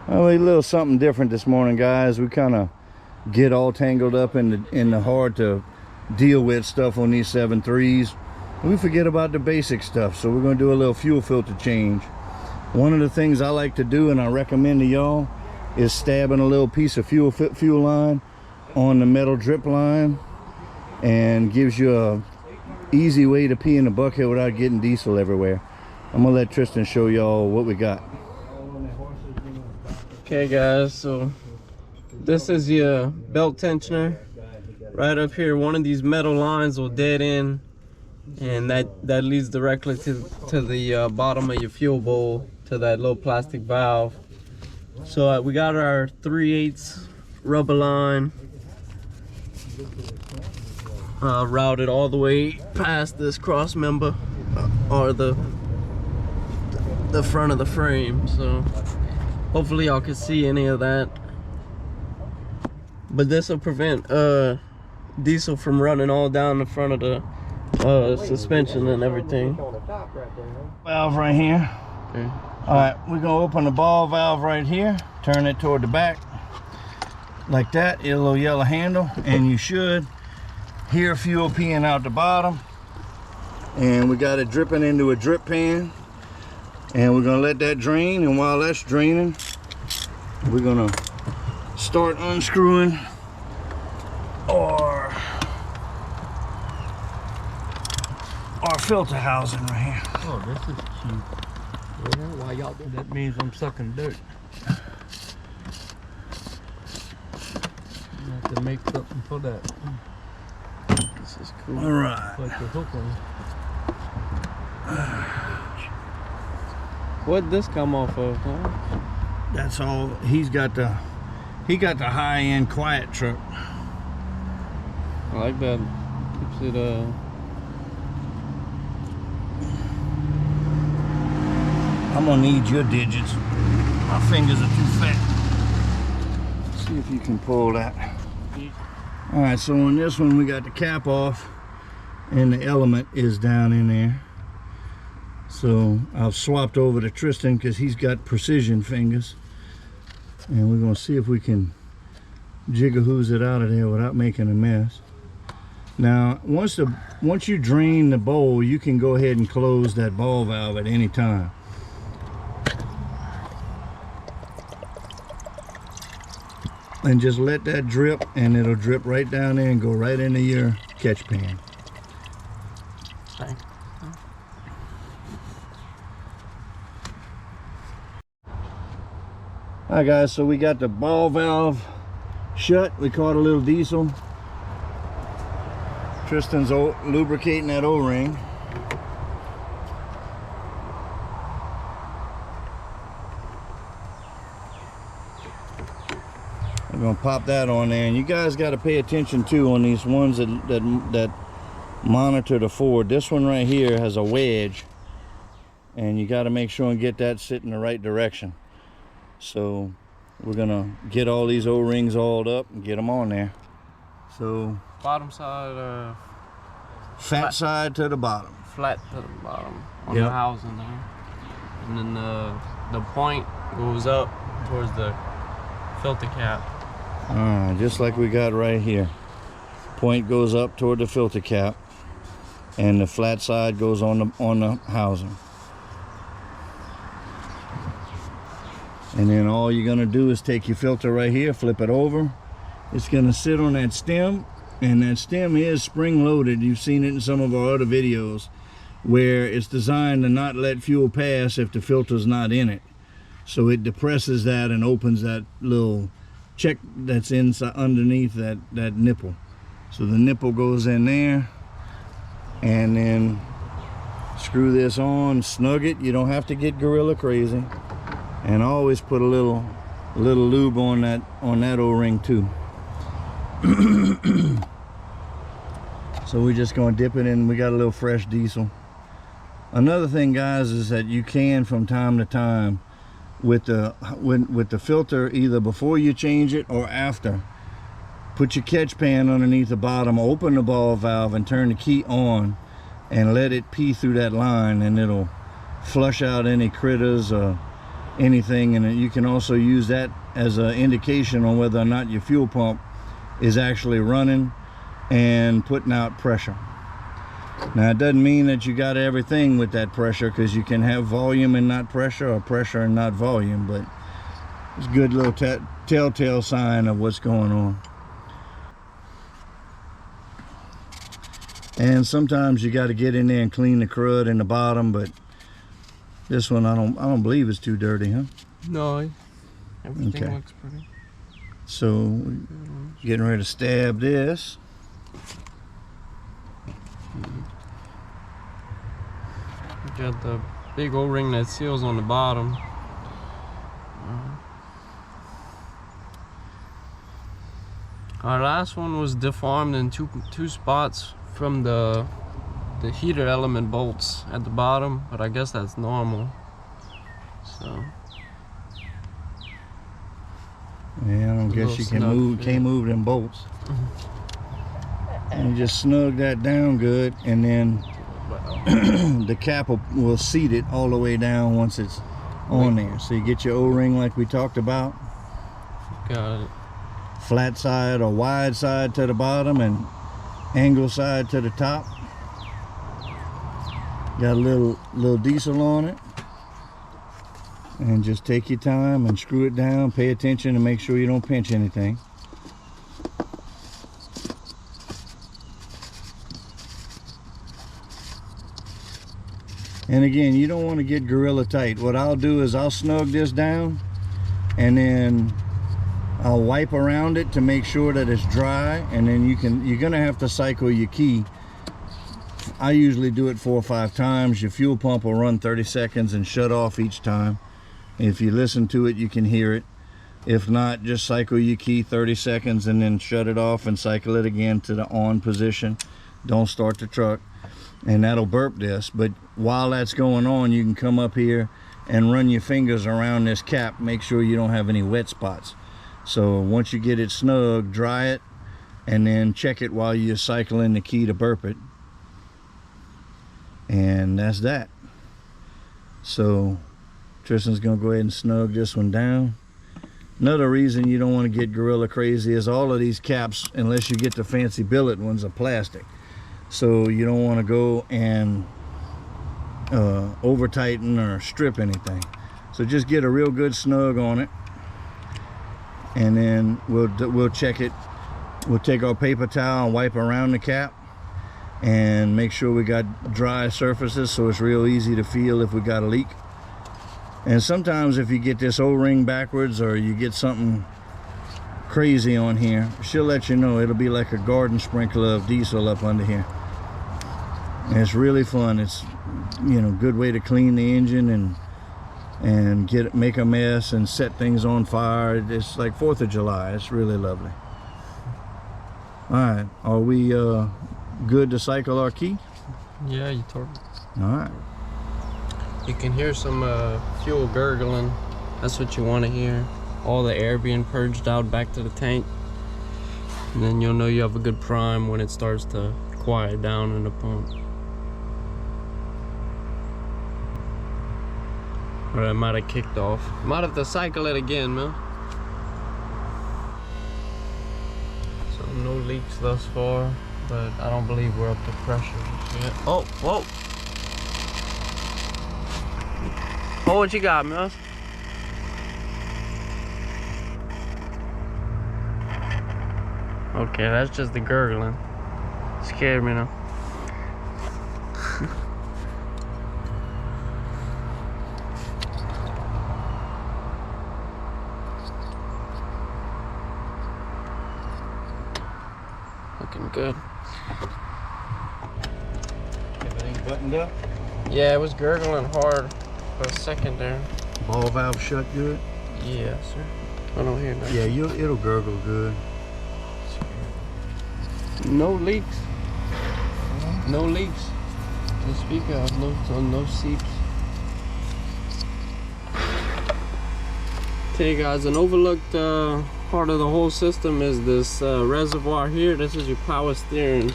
Well, a little something different this morning, guys. We kind of get all tangled up in the hard to deal with stuff on these 7.3s. We forget about the basic stuff, so we're going to do a little fuel filter change. One of the things I like to do, and I recommend to y'all, is stabbing a little piece of fuel line on the metal drip line, and gives you a easy way to pee in the bucket without getting diesel everywhere. I'm gonna let Tristan show y'all what we got. Okay guys, so this is your belt tensioner. Right up here, one of these metal lines will dead end, and that leads directly to the bottom of your fuel bowl, to that little plastic valve. So we got our 3/8 rubber line routed all the way past this cross member, or the front of the frame. So hopefully y'all can see any of that, but this will prevent diesel from running all down the front of the suspension and everything. Valve right here. Okay. All right, we're gonna open the ball valve right here, turn it toward the back like that. A little yellow handle, and you should hear fuel peeing out the bottom. And we got it dripping into a drip pan, and we're gonna let that drain. And while that's draining, we're gonna start unscrewing our filter housing right here. Oh, this is cute. Yeah, why y'all do that? Means I'm sucking dirt. You have to make something for that. This is cool. All right. Put the hook on. What'd this come off of, huh? That's all. He got the high-end quiet truck. I like that. Keeps it I'm gonna need your digits. My fingers are too fat. Let's see if you can pull that. All right, so on this one we got the cap off, and the element is down in there. So I've swapped over to Tristan because he's got precision fingers, and we're gonna see if we can jiggahoos it out of there without making a mess. Now, once you drain the bowl, you can go ahead and close that ball valve at any time. And just let that drip, and it'll drip right down there and go right into your catch pan. Okay. Alright guys, so we got the ball valve shut. We caught a little diesel. Tristan's lubricating that O-ring. I'm gonna pop that on there, and you guys got to pay attention too on these ones that monitor the Ford. This one right here has a wedge, and you got to make sure and get that sitting the right direction. So we're gonna get all these O-rings oiled up and get them on there. So Bottom side, fat side to the bottom. flat to the bottom on Yep. the housing there, and then the point goes up towards the filter cap. Alright, just like we got right here. Point goes up toward the filter cap, and the flat side goes on the housing. And then all you're gonna do is take your filter right here, flip it over. It's gonna sit on that stem, and that stem is spring loaded. You've seen it in some of our other videos where it's designed to not let fuel pass if the filter's not in it. So it depresses that and opens that little check that's inside underneath that nipple. So the nipple goes in there, and then screw this on, snug it. You don't have to get gorilla crazy, and always put a little lube on that O-ring too. So we're just gonna dip it in. We got a little fresh diesel. Another thing, guys, is that you can from time to time with the filter, either before you change it or after, put your catch pan underneath the bottom, open the ball valve and turn the key on, and let it pee through that line, and it'll flush out any critters or anything, and you can also use that as an indication on whether or not your fuel pump is actually running and putting out pressure. Now, it doesn't mean that you got everything with that pressure, because you can have volume and not pressure, or pressure and not volume, but it's a good little telltale sign of what's going on. And sometimes you got to get in there and clean the crud in the bottom, but this one I don't believe it's too dirty, huh? No, everything Okay. looks pretty. So getting ready to stab this. You got the big O-ring that seals on the bottom. Our last one was deformed in two spots from the heater element bolts at the bottom, but I guess that's normal. So Yeah, I don't guess you can move, can't move them bolts. And you just snug that down good, and then the cap will seat it all the way down once it's on there. So you get your O-ring like we talked about, got it. flat side or wide side to the bottom and angle side to the top. Got a little diesel on it, and just take your time and screw it down. Pay attention and make sure you don't pinch anything. And again, you don't want to get gorilla tight. What I'll do is I'll snug this down, and then I'll wipe around it to make sure that it's dry, and then you're gonna have to cycle your key. I usually do it 4 or 5 times. Your fuel pump will run 30 seconds and shut off each time. If you listen to it, you can hear it. If not, just cycle your key 30 seconds and then shut it off and cycle it again to the on position. Don't start the truck, and that'll burp this. But while that's going on, you can come up here and run your fingers around this cap. Make sure you don't have any wet spots. So once you get it snug, dry it, and then check it while you're cycling the key to burp it. And that's that. So Tristan's gonna go ahead and snug this one down. Another reason you don't want to get gorilla crazy is all of these caps, unless you get the fancy billet ones, are plastic. So you don't want to go and over tighten or strip anything. So just get a real good snug on it, and then we'll check it. We'll take our paper towel and wipe around the cap and make sure we got dry surfaces, so it's real easy to feel if we got a leak. And sometimes if you get this O-ring backwards, or you get something crazy on here, she'll let you know. It'll be like a garden sprinkler of diesel up under here. And it's really fun. It's, you know, good way to clean the engine and make a mess and set things on fire. It's like 4th of July. It's really lovely. All right, are we good to cycle our key? Yeah, you told me. All right. You can hear some fuel gurgling. That's what you want to hear. All the air being purged out back to the tank. And then you'll know you have a good prime when it starts to quiet down in the pump. Or I might have kicked off. Might have to cycle it again, man. So no leaks thus far, but I don't believe we're up to pressure yet. Oh, whoa. Oh, what you got, man? Okay, that's just the gurgling. Scared me now. Looking good. Everything buttoned up? Yeah, it was gurgling hard for a second there. Ball valve shut good? Yeah, sir. I don't hear nothing. Yeah, it'll gurgle good. No leaks. No leaks to speak of. No seeps. Okay, guys, an overlooked part of the whole system is this reservoir here. This is your power steering,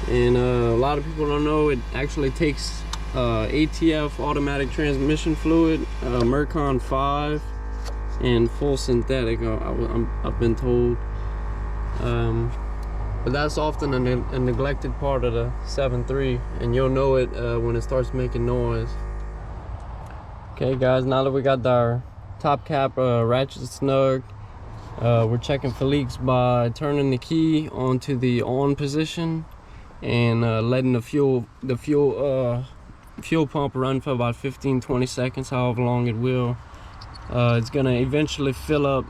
and a lot of people don't know it actually takes ATF automatic transmission fluid, Mercon 5, and full synthetic. I've been told, but that's often a neglected part of the 7.3, and you'll know it when it starts making noise. Okay, guys, now that we got our top cap ratchet snug, we're checking for leaks by turning the key onto the on position and letting the fuel pump run for about 15-20 seconds, however long it will. It's gonna eventually fill up.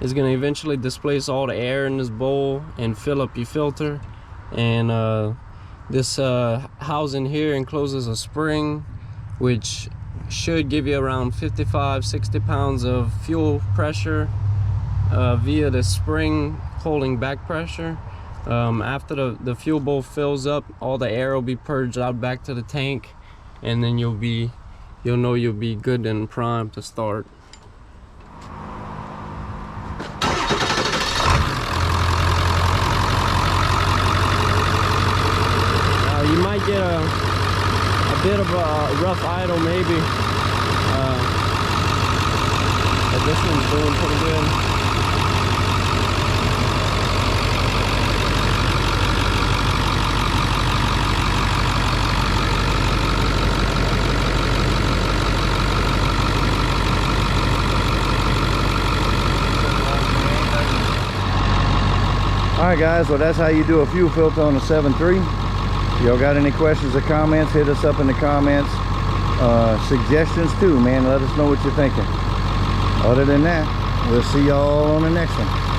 It's gonna eventually displace all the air in this bowl and fill up your filter. And this housing here encloses a spring, which should give you around 55-60 pounds of fuel pressure via the spring holding back pressure. After the fuel bowl fills up, all the air will be purged out back to the tank, and then you'll know you'll be good and primed to start. You might get a bit of a rough idle maybe, but this one's doing pretty good. Alright guys, well that's how you do a fuel filter on a 7.3. Y'all got any questions or comments, hit us up in the comments. Suggestions too, man, let us know what you're thinking. Other than that, we'll see y'all on the next one.